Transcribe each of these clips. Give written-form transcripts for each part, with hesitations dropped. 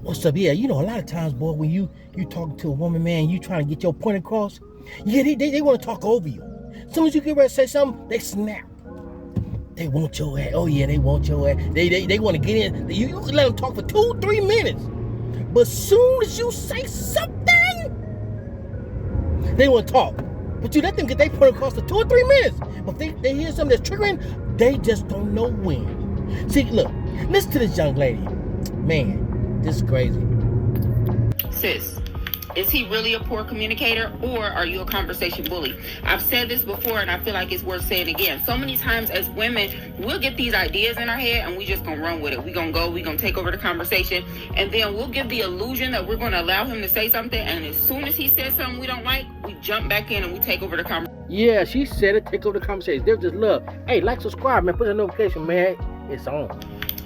What's up? Yeah, you know, a lot of times, boy, when you talking to a woman, man, you trying to get your point across, yeah, they want to talk over you. As soon as you get ready to say something, they snap. They want your ass. Oh yeah, they want your ass. They want to get in. You can let them talk for 2-3 minutes, but as soon as you say something, they want to talk. But you let them get their point across for 2 or 3 minutes. But if they hear something that's triggering, they just don't know when. See, look, listen to this young lady. Man, this is crazy. Sis, is he really a poor communicator, or are you a conversation bully? I've said this before, and I feel like it's worth saying again. So many times as women, we'll get these ideas in our head, and we just gonna run with it. We're gonna take over the conversation, and then we'll give the illusion that we're gonna allow him to say something, and as soon as he says something we don't like, we jump back in and we take over the conversation. Yeah, she said it, take over the conversation. They're just love. Hey, like, subscribe, man. Put a notification, man. It's on.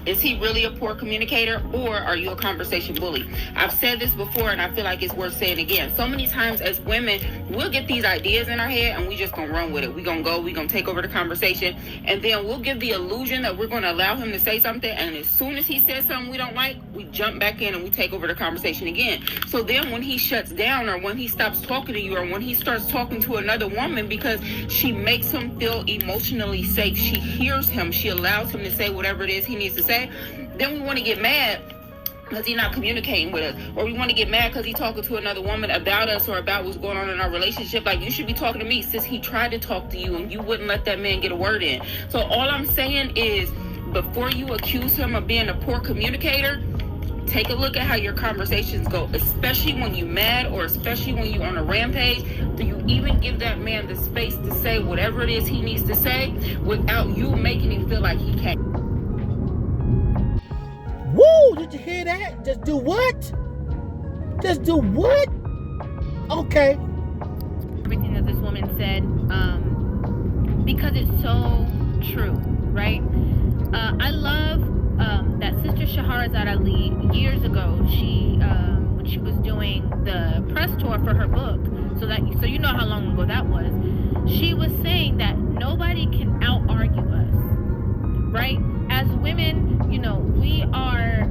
Is he really a poor communicator, or are you a conversation bully? I've said this before, and I feel like it's worth saying again. So many times as women, we'll get these ideas in our head, and we just gonna run with it. We're gonna take over the conversation, and then we'll give the illusion that we're gonna allow him to say something, and as soon as he says something we don't like, we jump back in and we take over the conversation again. So then when he shuts down, or when he stops talking to you, or when he starts talking to another woman because she makes him feel emotionally safe, she hears him, she allows him to say whatever it is he needs to say, then we want to get mad because he's not communicating with us, or we want to get mad because he's talking to another woman about us or about what's going on in our relationship. Like, you should be talking to me, since he tried to talk to you and you wouldn't let that man get a word in. So all I'm saying is, before you accuse him of being a poor communicator, take a look at how your conversations go, especially when you're mad, or especially when you're on a rampage. Do you even give that man the space to say whatever it is he needs to say without you making him feel like he can't? Woo! Did you hear that? Just do what? Just do what? Okay. Everything that this woman said, because it's so true, right? I love that Sister Shahrazad Ali, years ago, she when she was doing the press tour for her book, so you know how long ago that was, she was saying that nobody can out-argue us, right? As women, you know, we are,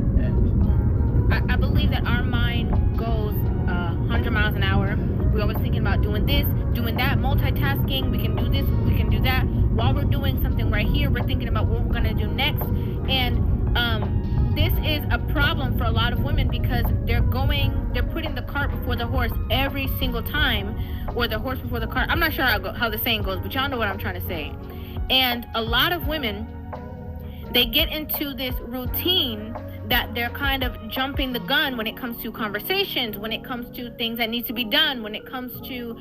I believe that our mind goes 100 miles an hour. We're always thinking about doing this, doing that, multitasking. We can do this, we can do that. While we're doing something right here, we're thinking about what we're going to do next. And this is a problem for a lot of women, because they're putting the cart before the horse every single time, or the horse before the cart. I'm not sure how the saying goes, but y'all know what I'm trying to say. And a lot of women, they get into this routine that they're kind of jumping the gun when it comes to conversations, when it comes to things that need to be done, when it comes to,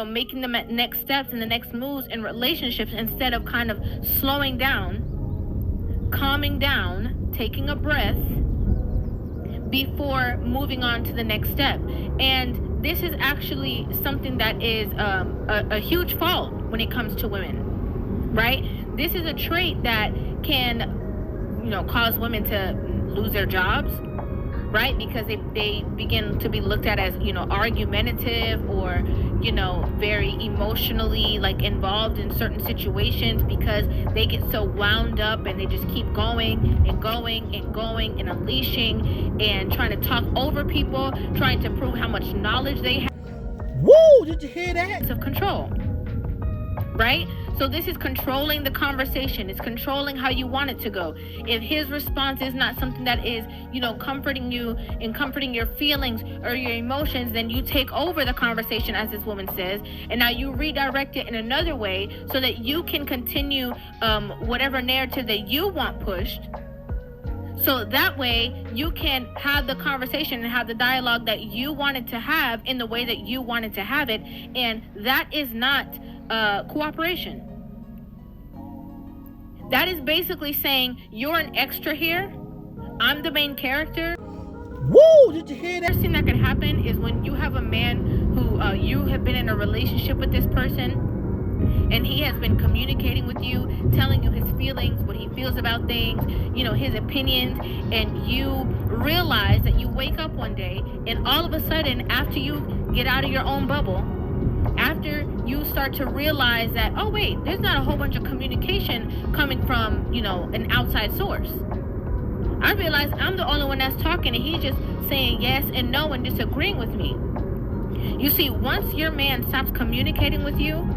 making the next steps and the next moves in relationships, instead of kind of slowing down, calming down, taking a breath before moving on to the next step. And this is actually something that is a huge fault when it comes to women, right? This is a trait that can, cause women to lose their jobs, right? Because they begin to be looked at as, argumentative, or, very emotionally involved in certain situations, because they get so wound up and they just keep going and going and going and unleashing and trying to talk over people, trying to prove how much knowledge they have. Woo! Did you hear that? Of control, right? So this is controlling the conversation. It's controlling how you want it to go. If his response is not something that is, comforting you and comforting your feelings or your emotions, then you take over the conversation, as this woman says, and now you redirect it in another way so that you can continue whatever narrative that you want pushed. So that way you can have the conversation and have the dialogue that you wanted to have in the way that you wanted to have it. And that is not cooperation. That is basically saying, you're an extra here, I'm the main character. Woo! Did you hear that? The worst thing that could happen is when you have a man who you have been in a relationship with this person, and he has been communicating with you, telling you his feelings, what he feels about things, his opinions, and you realize that you wake up one day, and all of a sudden, after you get out of your own bubble, after you start to realize that, oh wait, there's not a whole bunch of communication coming from, an outside source. I realize I'm the only one that's talking and he's just saying yes and no and disagreeing with me. You see, once your man stops communicating with you,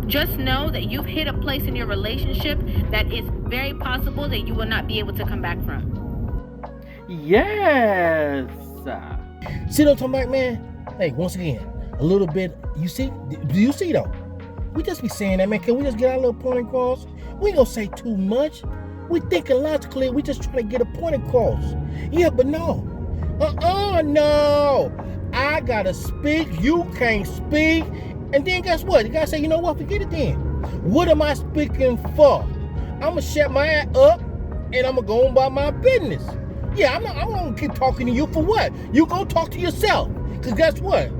just know that you've hit a place in your relationship that is very possible that you will not be able to come back from. Yes. See what I'm talking about, man? Hey, once again, a little bit, you see? Do you see though? We just be saying that, man. Can we just get our little point across? We ain't gonna say too much. We thinking logically, we just trying to get a point across. Yeah, but no. No. I gotta speak, you can't speak. And then guess what? You gotta say, you know what, forget it then. What am I speaking for? I'm gonna shut my ass up and I'm gonna go on about my business. Yeah, I'm gonna keep talking to you for what? You go talk to yourself. Cause guess what?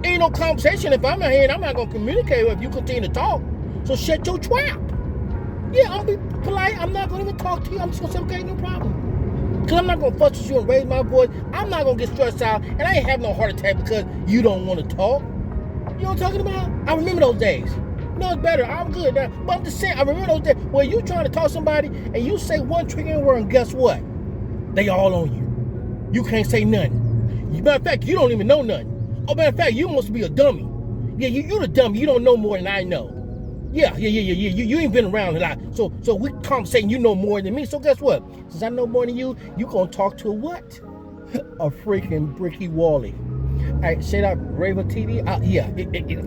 Ain't no conversation if I'm not here and I'm not gonna communicate if you continue to talk. So shut your trap. Yeah, I'm gonna be polite. I'm not gonna even talk to you. I'm just gonna say, okay, no problem. Cause I'm not gonna fuss with you and raise my voice. I'm not gonna get stressed out and I ain't have no heart attack because you don't wanna talk. You know what I'm talking about? I remember those days. No, it's better. I'm good now. But I'm just saying, I remember those days where you trying to talk to somebody and you say one triggering word and guess what? They all on you. You can't say nothing. Matter of fact, you don't even know nothing. Oh, matter of fact, you must be a dummy. Yeah, you the dummy. You don't know more than I know. Yeah. You ain't been around a lot. So we conversating, you know more than me. So guess what? Since I know more than you gonna talk to a what? A freaking Bricky Wally. All right, shout out Raver TV.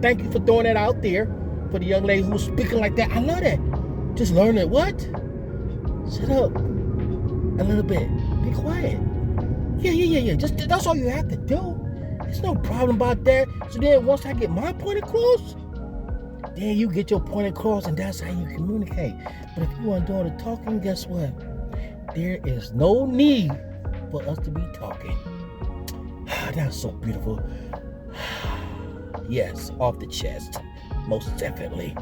Thank you for throwing that out there for the young lady who's speaking like that. I love that. Just learn it. What? Shut up a little bit. Be quiet. Yeah. Just that's all you have to do. There's no problem about that. So then once I get my point across, then you get your point across and that's how you communicate. But if you want to do all the talking, guess what? There is no need for us to be talking. That's so beautiful. Yes, off the chest. Most definitely.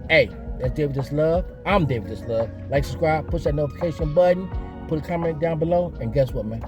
Hey, that's David Just Love. I'm David Just Love. Like, subscribe, push that notification button, put a comment down below, and guess what, man?